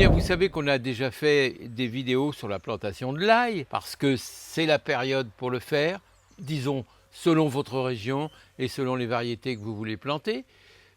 bien, vous savez qu'on a déjà fait des vidéos sur la plantation de l'ail, parce que c'est la période pour le faire, disons, selon votre région et selon les variétés que vous voulez planter.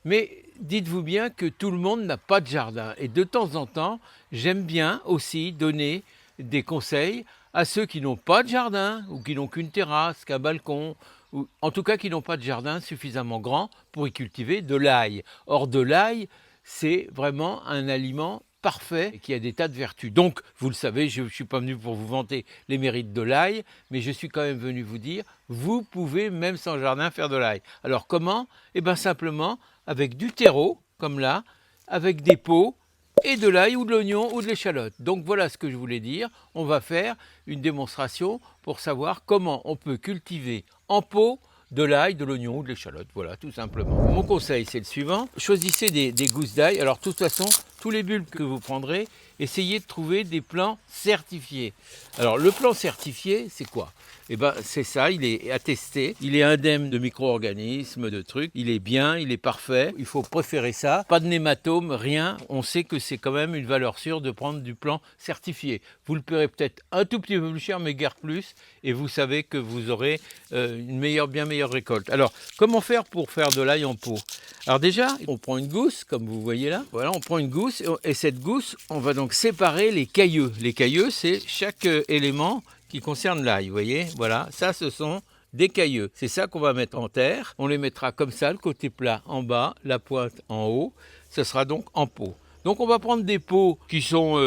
Mais dites-vous bien que tout le monde n'a pas de jardin. Et de temps en temps, j'aime bien aussi donner des conseils à ceux qui n'ont pas de jardin, ou qui n'ont qu'une terrasse, qu'un balcon, ou en tout cas qui n'ont pas de jardin suffisamment grand pour y cultiver de l'ail. Or, de l'ail, c'est vraiment un aliment parfait et qui a des tas de vertus. Donc, vous le savez, je ne suis pas venu pour vous vanter les mérites de l'ail, mais je suis quand même venu vous dire, vous pouvez même sans jardin faire de l'ail. Alors comment? Eh bien simplement avec du terreau, comme là, avec des pots, et de l'ail ou de l'oignon ou de l'échalote. Donc voilà ce que je voulais dire. On va faire une démonstration pour savoir comment on peut cultiver en pot de l'ail, de l'oignon ou de l'échalote. Voilà, tout simplement. Mon conseil, c'est le suivant. Choisissez des gousses d'ail. Alors, de toute façon, tous les bulbes que vous prendrez, essayez de trouver des plants certifiés. Alors, le plant certifié, c'est quoi? Eh ben, c'est ça, il est attesté, il est indemne de micro-organismes, de trucs, il est bien, il est parfait, il faut préférer ça, pas de nématomes, rien, on sait que c'est quand même une valeur sûre de prendre du plant certifié. Vous le paierez peut-être un tout petit peu plus cher, mais guère plus, et vous savez que vous aurez une bien meilleure récolte. Alors, comment faire pour faire de l'ail en pot? Alors déjà, on prend une gousse, comme vous voyez là, voilà, on prend une gousse, et cette gousse, on va donc séparer les cailleux. Les cailleux, c'est chaque élément qui concerne l'ail, vous voyez, voilà, ça ce sont des cailleux. C'est ça qu'on va mettre en terre, on les mettra comme ça, le côté plat en bas, la pointe en haut, ce sera donc en pot. Donc on va prendre des pots qui sont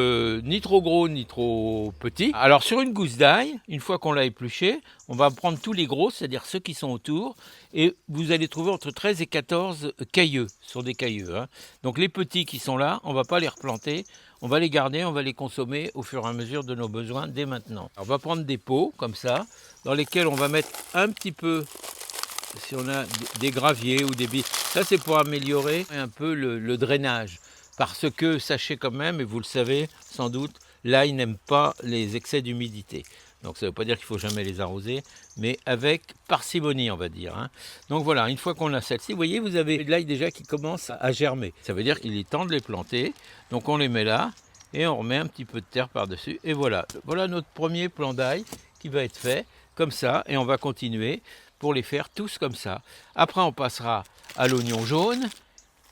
ni trop gros ni trop petits. Alors sur une gousse d'ail, une fois qu'on l'a épluché, on va prendre tous les gros, c'est-à-dire ceux qui sont autour, et vous allez trouver entre 13 et 14 cailleux, sur des cailleux. Hein. Donc les petits qui sont là, on ne va pas les replanter, on va les garder, on va les consommer au fur et à mesure de nos besoins dès maintenant. Alors on va prendre des pots comme ça, dans lesquels on va mettre un petit peu, si on a des graviers ou des billes, ça c'est pour améliorer un peu le drainage. Parce que, sachez quand même, et vous le savez sans doute, l'ail n'aime pas les excès d'humidité. Donc ça ne veut pas dire qu'il ne faut jamais les arroser, mais avec parcimonie, on va dire. Hein. Donc voilà, une fois qu'on a celle-ci, vous voyez, vous avez de l'ail déjà qui commence à germer. Ça veut dire qu'il est temps de les planter. Donc on les met là, et on remet un petit peu de terre par-dessus. Et voilà, voilà notre premier plant d'ail qui va être fait, comme ça, et on va continuer pour les faire tous comme ça. Après, on passera à l'oignon jaune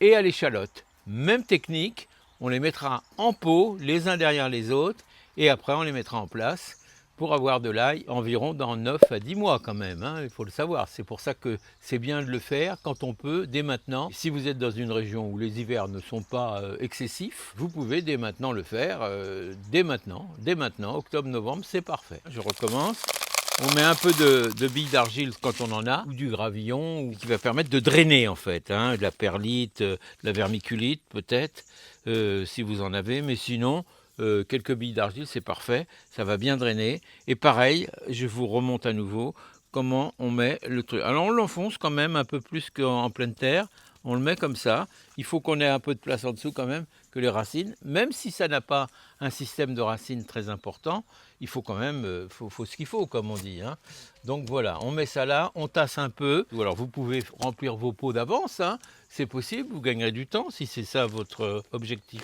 et à l'échalote. Même technique, on les mettra en pot les uns derrière les autres et après on les mettra en place pour avoir de l'ail environ dans 9 à 10 mois quand même, hein, il faut le savoir. C'est pour ça que c'est bien de le faire quand on peut, dès maintenant. Si vous êtes dans une région où les hivers ne sont pas excessifs, vous pouvez dès maintenant le faire, dès maintenant, octobre-novembre, c'est parfait. Je recommence. On met un peu de billes d'argile quand on en a, ou du gravillon, qui va permettre de drainer en fait, hein, de la perlite, de la vermiculite peut-être, si vous en avez, mais sinon, quelques billes d'argile c'est parfait, ça va bien drainer. Et pareil, je vous remonte à nouveau comment on met le truc. Alors on l'enfonce quand même un peu plus qu'en pleine terre, on le met comme ça, il faut qu'on ait un peu de place en dessous quand même, que les racines, même si ça n'a pas un système de racines très important, il faut quand même, faut ce qu'il faut comme on dit. Hein. Donc voilà, on met ça là, on tasse un peu. Ou alors vous pouvez remplir vos pots d'avance, hein. C'est possible, vous gagnerez du temps si c'est ça votre objectif.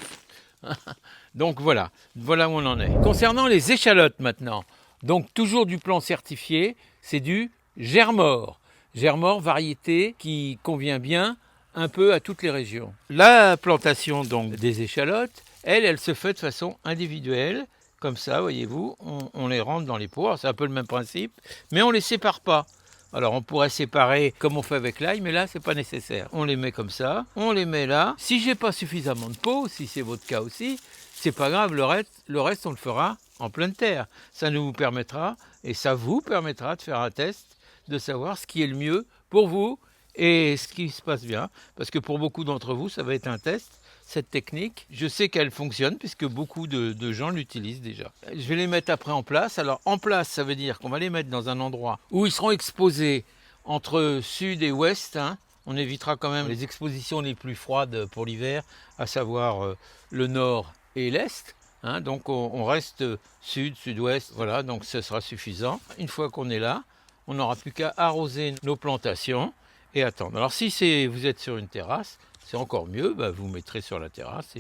Donc voilà, voilà où on en est. Concernant les échalotes maintenant, donc toujours du plant certifié, c'est du Germor. Germor, variété qui convient bien un peu à toutes les régions. La plantation donc des échalotes, elle se fait de façon individuelle, comme ça, voyez-vous, on les rentre dans les pots, c'est un peu le même principe, mais on ne les sépare pas. Alors on pourrait séparer comme on fait avec l'ail, mais là c'est pas nécessaire. On les met comme ça, on les met là. Si j'ai pas suffisamment de pots, si c'est votre cas aussi, c'est pas grave, le reste on le fera en pleine terre. Ça nous permettra, et ça vous permettra de faire un test, de savoir ce qui est le mieux pour vous, et ce qui se passe bien, parce que pour beaucoup d'entre vous, ça va être un test, cette technique. Je sais qu'elle fonctionne, puisque beaucoup de gens l'utilisent déjà. Je vais les mettre après en place. Alors en place, ça veut dire qu'on va les mettre dans un endroit où ils seront exposés entre sud et ouest. Hein. On évitera quand même les expositions les plus froides pour l'hiver, à savoir le nord et l'est. Hein. Donc on reste sud, sud-ouest, voilà, donc ce sera suffisant. Une fois qu'on est là, on n'aura plus qu'à arroser nos plantations et attendre. Alors si vous êtes sur une terrasse, c'est encore mieux, bah, vous mettrez sur la terrasse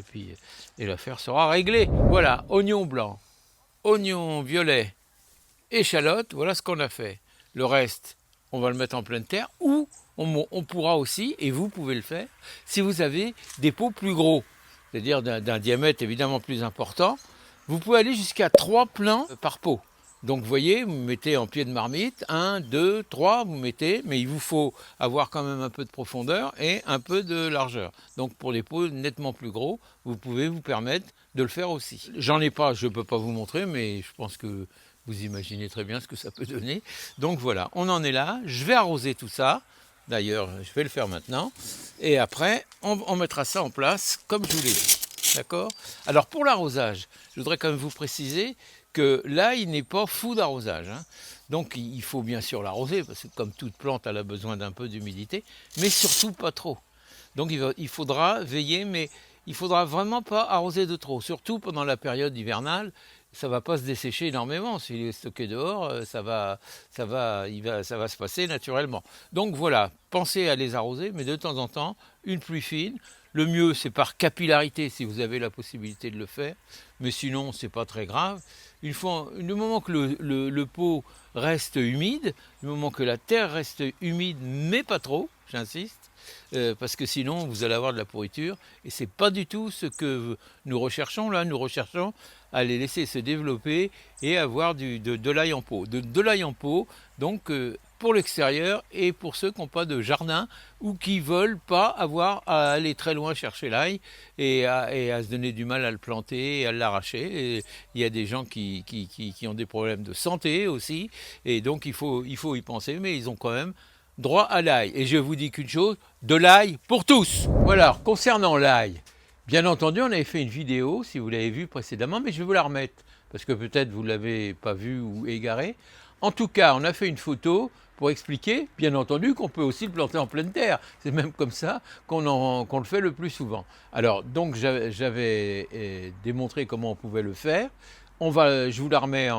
et l'affaire sera réglée. Voilà, oignon blanc, oignon violet, échalote, voilà ce qu'on a fait. Le reste, on va le mettre en pleine terre ou on pourra aussi, et vous pouvez le faire, si vous avez des pots plus gros, c'est-à-dire d'un diamètre évidemment plus important, vous pouvez aller jusqu'à 3 plants par pot. Donc vous voyez, vous mettez en pied de marmite, 1, 2, 3, vous mettez, mais il vous faut avoir quand même un peu de profondeur et un peu de largeur. Donc pour les pots nettement plus gros, vous pouvez vous permettre de le faire aussi. J'en ai pas, je ne peux pas vous montrer, mais je pense que vous imaginez très bien ce que ça peut donner. Donc voilà, on en est là, je vais arroser tout ça. D'ailleurs, je vais le faire maintenant. Et après, on mettra ça en place comme je vous l'ai dit. D'accord? Alors pour l'arrosage, je voudrais quand même vous préciser que l'ail n'est pas fou d'arrosage, hein. Donc il faut bien sûr l'arroser, parce que comme toute plante, elle a besoin d'un peu d'humidité, mais surtout pas trop. Donc il faudra veiller, mais il faudra vraiment pas arroser de trop, surtout pendant la période hivernale. Ça va pas se dessécher énormément. S'il est stocké dehors, ça va se passer naturellement. Donc voilà, pensez à les arroser, mais de temps en temps, une pluie fine. Le mieux, c'est par capillarité si vous avez la possibilité de le faire, mais sinon, c'est pas très grave. Du moment que le pot reste humide, du moment que la terre reste humide, mais pas trop, j'insiste, parce que sinon, vous allez avoir de la pourriture, et c'est pas du tout ce que nous recherchons là. Nous recherchons à les laisser se développer et avoir de l'ail en pot. De l'ail en pot, donc pour l'extérieur et pour ceux qui n'ont pas de jardin ou qui ne veulent pas avoir à aller très loin chercher l'ail et à se donner du mal à le planter et à l'arracher. Et il y a des gens qui ont des problèmes de santé aussi, et donc il faut y penser, mais ils ont quand même droit à l'ail. Et je vous dis qu'une chose, de l'ail pour tous. Voilà, concernant l'ail, bien entendu, on avait fait une vidéo, si vous l'avez vue précédemment, mais je vais vous la remettre, parce que peut-être vous ne l'avez pas vue ou égarée. En tout cas, on a fait une photo pour expliquer, bien entendu, qu'on peut aussi le planter en pleine terre. C'est même comme ça qu'on le fait le plus souvent. Alors, donc, j'avais démontré comment on pouvait le faire. Je vous la remets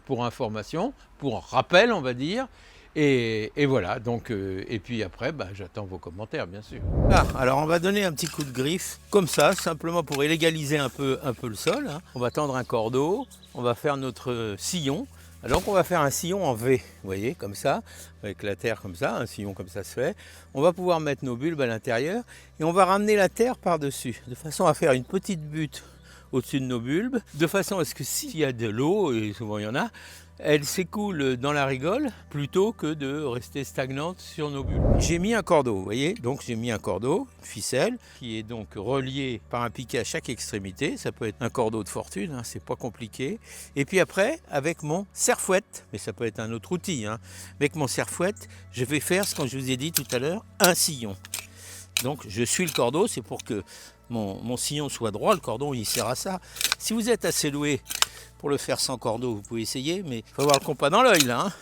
pour information, pour rappel, on va dire. Et voilà, donc, et puis après, bah, j'attends vos commentaires, bien sûr. Ah, alors on va donner un petit coup de griffe, comme ça, simplement pour illégaliser un peu le sol, hein. On va tendre un cordeau, on va faire notre sillon. Alors on va faire un sillon en V, vous voyez, comme ça, avec la terre comme ça, un sillon comme ça se fait. On va pouvoir mettre nos bulbes à l'intérieur et on va ramener la terre par-dessus, de façon à faire une petite butte au-dessus de nos bulbes, de façon à ce que s'il y a de l'eau, et souvent il y en a, elle s'écoule dans la rigole plutôt que de rester stagnante sur nos bulbes. J'ai mis un cordeau, vous voyez, donc j'ai mis un cordeau, une ficelle, qui est donc relié par un piquet à chaque extrémité. Ça peut être un cordeau de fortune, hein, c'est pas compliqué. Et puis après, avec mon serre-fouette, mais ça peut être un autre outil, hein, avec mon serre-fouette, je vais faire ce que je vous ai dit tout à l'heure, un sillon. Donc je suis le cordeau, c'est pour que mon sillon soit droit, le cordon il sert à ça. Si vous êtes assez doué pour le faire sans cordeau, vous pouvez essayer, mais il faut avoir le compas dans l'œil là, hein.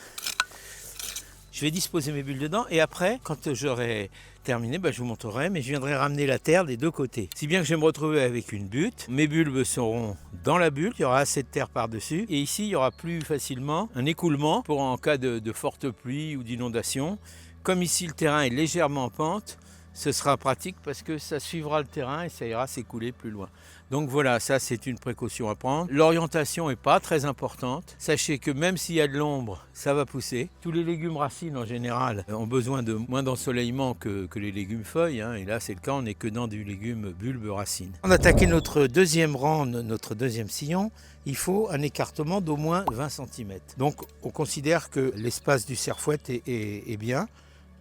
Je vais disposer mes bulles dedans et après, quand j'aurai terminé, je vous montrerai, mais je viendrai ramener la terre des deux côtés. Si bien que je vais me retrouver avec une butte, mes bulbes seront dans la bulle, il y aura assez de terre par-dessus, et ici il y aura plus facilement un écoulement pour en cas de forte pluie ou d'inondation. Comme ici le terrain est légèrement en pente, ce sera pratique parce que ça suivra le terrain et ça ira s'écouler plus loin. Donc voilà, ça c'est une précaution à prendre. L'orientation n'est pas très importante. Sachez que même s'il y a de l'ombre, ça va pousser. Tous les légumes racines en général ont besoin de moins d'ensoleillement que les légumes feuilles, hein. Et là c'est le cas, on n'est que dans du légume bulbe racine. On a attaqué notre deuxième rang, notre deuxième sillon. Il faut un écartement d'au moins 20 cm. Donc on considère que l'espace du serre-fouette est bien.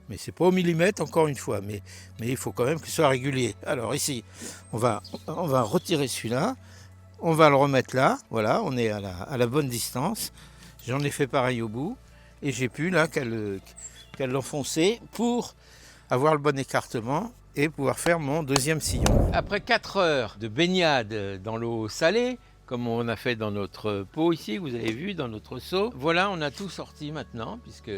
Mais c'est pas au millimètre, encore une fois, mais il faut quand même que ce soit régulier. Alors ici, on va retirer celui-là, on va le remettre là, voilà, on est à la bonne distance. J'en ai fait pareil au bout, et j'ai pu là qu'à l'enfoncer pour avoir le bon écartement et pouvoir faire mon deuxième sillon. Après 4 heures de baignade dans l'eau salée, comme on a fait dans notre pot ici, vous avez vu, dans notre seau, voilà, on a tout sorti maintenant, puisque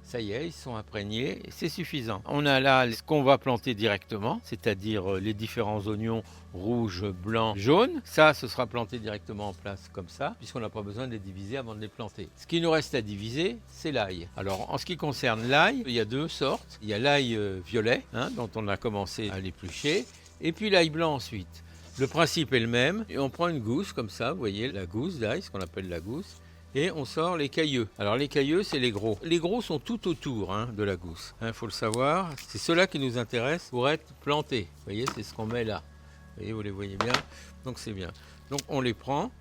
Ça y est, ils sont imprégnés, c'est suffisant. On a là ce qu'on va planter directement, c'est-à-dire les différents oignons rouges, blancs, jaunes. Ça, ce sera planté directement en place comme ça, puisqu'on n'a pas besoin de les diviser avant de les planter. Ce qui nous reste à diviser, c'est l'ail. Alors, en ce qui concerne l'ail, il y a deux sortes. Il y a l'ail violet, dont on a commencé à l'éplucher, et puis l'ail blanc ensuite. Le principe est le même, et on prend une gousse comme ça, vous voyez, la gousse d'ail, ce qu'on appelle la gousse, et on sort les cailleux. Alors les cailleux, c'est les gros. Les gros sont tout autour de la gousse. Faut le savoir. C'est ceux-là qui nous intéressent pour être plantés. Vous voyez, c'est ce qu'on met là. Vous voyez, vous les voyez bien. Donc c'est bien. Donc on les prend,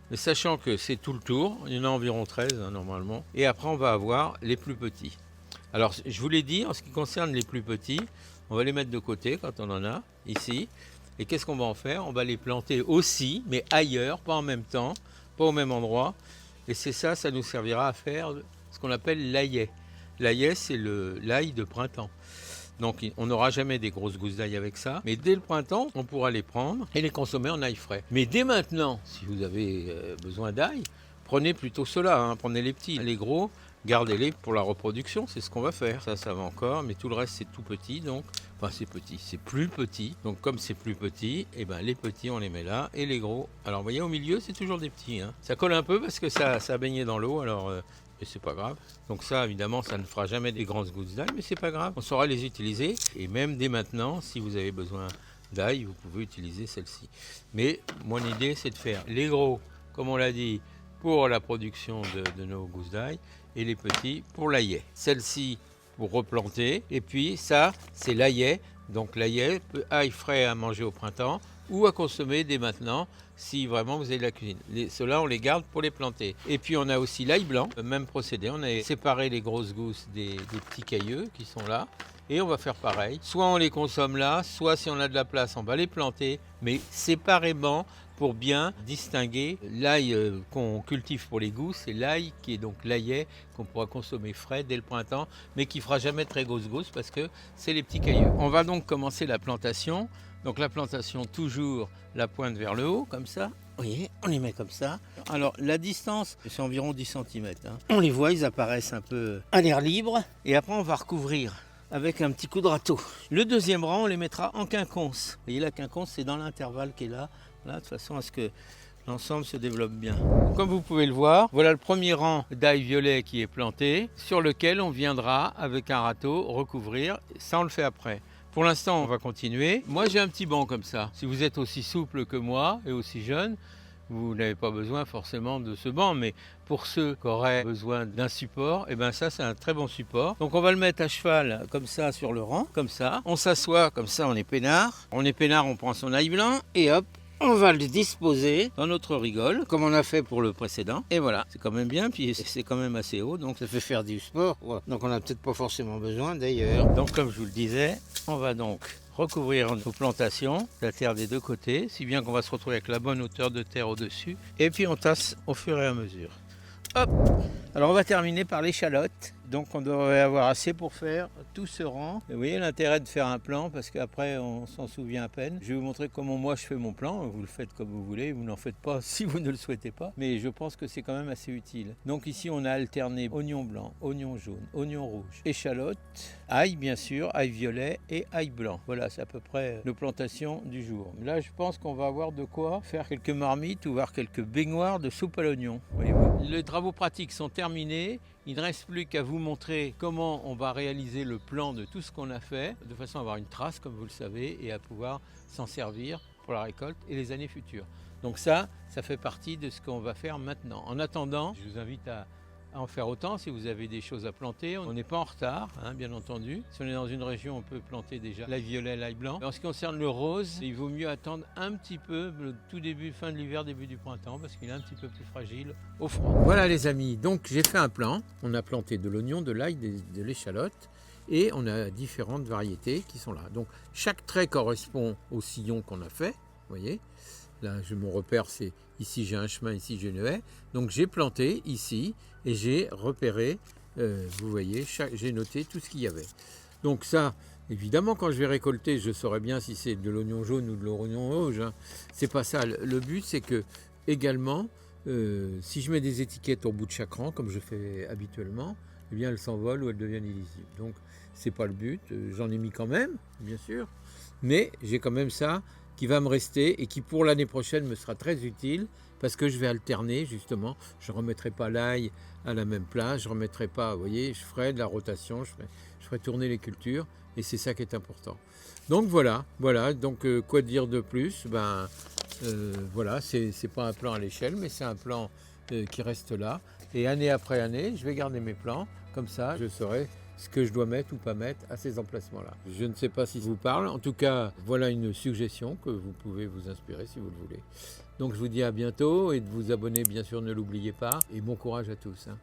mais sachant que c'est tout le tour. Il y en a environ 13 normalement. Et après, on va avoir les plus petits. Alors je vous l'ai dit, en ce qui concerne les plus petits, on va les mettre de côté quand on en a, ici. Et qu'est-ce qu'on va en faire? On va les planter aussi, mais ailleurs, pas en même temps, pas au même endroit. Et c'est ça, ça nous servira à faire ce qu'on appelle l'aillet. L'aillet, c'est l'ail de printemps. Donc on n'aura jamais des grosses gousses d'ail avec ça. Mais dès le printemps, on pourra les prendre et les consommer en ail frais. Mais dès maintenant, si vous avez besoin d'ail, prenez plutôt ceux-là, prenez les petits. Les gros, gardez-les pour la reproduction, c'est ce qu'on va faire. Ça va encore, mais tout le reste, c'est tout petit. Donc, enfin, c'est petit, c'est plus petit. Donc, comme c'est plus petit, les petits, on les met là. Et les gros, alors, vous voyez, au milieu, c'est toujours des petits. Ça colle un peu parce que ça a baigné dans l'eau. Alors, et c'est pas grave. Donc ça, évidemment, ça ne fera jamais des grandes gousses d'ail, mais c'est pas grave. On saura les utiliser. Et même dès maintenant, si vous avez besoin d'ail, vous pouvez utiliser celle-ci. Mais mon idée, c'est de faire les gros, comme on l'a dit, pour la production de nos gousses d'ail, et les petits pour l'aillet. Celle-ci pour replanter, et puis ça, c'est l'aillet. Donc l'aillet, ail frais à manger au printemps, ou à consommer dès maintenant, si vraiment vous avez de la cuisine. Ceux-là, on les garde pour les planter. Et puis on a aussi l'ail blanc, le même procédé. On a séparé les grosses gousses des petits cailleux qui sont là. Et on va faire pareil. Soit on les consomme là, soit si on a de la place, on va les planter, mais séparément pour bien distinguer l'ail qu'on cultive pour les gousses et l'ail qui est donc l'aillet qu'on pourra consommer frais dès le printemps, mais qui ne fera jamais très grosse gousse parce que c'est les petits cailleux. On va donc commencer la plantation. Donc la plantation, toujours la pointe vers le haut, comme ça. Vous voyez, on les met comme ça. Alors la distance, c'est environ 10 cm. On les voit, ils apparaissent un peu à l'air libre. Et après, on va recouvrir avec un petit coup de râteau. Le deuxième rang, on les mettra en quinconce. Vous voyez, la quinconce, c'est dans l'intervalle qui est là, de façon à ce que l'ensemble se développe bien. Comme vous pouvez le voir, voilà le premier rang d'ail violet qui est planté, sur lequel on viendra, avec un râteau, recouvrir. Ça, on le fait après. Pour l'instant, on va continuer. Moi, j'ai un petit banc comme ça. Si vous êtes aussi souple que moi et aussi jeune, vous n'avez pas besoin forcément de ce banc, mais pour ceux qui auraient besoin d'un support, ça, c'est un très bon support. Donc, on va le mettre à cheval comme ça sur le rang, comme ça. On s'assoit comme ça, on est peinard. On est peinard, on prend son ail blanc et hop, on va le disposer dans notre rigole, comme on a fait pour le précédent. Et voilà, c'est quand même bien, puis c'est quand même assez haut, donc ça fait faire du sport. Voilà. Donc on n'a peut-être pas forcément besoin d'ailleurs. Donc comme je vous le disais, on va donc recouvrir nos plantations, la terre des deux côtés, si bien qu'on va se retrouver avec la bonne hauteur de terre au-dessus. Et puis on tasse au fur et à mesure. Hop! Alors on va terminer par l'échalote. Donc on devrait avoir assez pour faire tout ce rang. Et vous voyez l'intérêt de faire un plan parce qu'après on s'en souvient à peine. Je vais vous montrer comment moi je fais mon plan. Vous le faites comme vous voulez, vous n'en faites pas si vous ne le souhaitez pas. Mais je pense que c'est quand même assez utile. Donc ici on a alterné oignon blanc, oignon jaune, oignon rouge, échalote, ail bien sûr, ail violet et ail blanc. Voilà, c'est à peu près nos plantations du jour. Là je pense qu'on va avoir de quoi faire quelques marmites ou voir quelques baignoires de soupe à l'oignon. Voyez-vous. Les travaux pratiques sont terminés. Il ne reste plus qu'à vous montrer comment on va réaliser le plan de tout ce qu'on a fait, de façon à avoir une trace, comme vous le savez, et à pouvoir s'en servir pour la récolte et les années futures. Donc ça fait partie de ce qu'on va faire maintenant. En attendant, je vous invite à en faire autant si vous avez des choses à planter. On n'est pas en retard, bien entendu. Si on est dans une région, on peut planter déjà l'ail violet, l'ail blanc. En ce qui concerne le rose, il vaut mieux attendre un petit peu le tout début, fin de l'hiver, début du printemps, parce qu'il est un petit peu plus fragile au froid. Voilà les amis, donc j'ai fait un plan. On a planté de l'oignon, de l'ail, de l'échalote. Et on a différentes variétés qui sont là. Donc chaque trait correspond au sillon qu'on a fait, vous voyez. Là, mon repère, c'est ici j'ai un chemin, ici j'ai une haie. Donc j'ai planté ici et j'ai repéré, vous voyez, j'ai noté tout ce qu'il y avait. Donc ça, évidemment, quand je vais récolter, je saurai bien si c'est de l'oignon jaune ou de l'oignon rouge. C'est pas ça. Le but, c'est que également, si je mets des étiquettes au bout de chaque rang, comme je fais habituellement, eh bien elles s'envolent ou elles deviennent illisibles. Donc c'est pas le but, j'en ai mis quand même, bien sûr, mais j'ai quand même ça qui va me rester et qui pour l'année prochaine me sera très utile parce que je vais alterner justement, je ne remettrai pas l'ail à la même place, je ne remettrai pas, vous voyez, je ferai de la rotation, je ferai tourner les cultures et c'est ça qui est important. Donc voilà, donc quoi dire de plus? Voilà, c'est pas un plan à l'échelle, mais c'est un plan qui reste là. Et année après année, je vais garder mes plans, comme ça je saurai ce que je dois mettre ou pas mettre à ces emplacements-là. Je ne sais pas si ça vous parle, en tout cas, voilà une suggestion que vous pouvez vous inspirer si vous le voulez. Donc je vous dis à bientôt et de vous abonner, bien sûr, ne l'oubliez pas, et bon courage à tous, hein.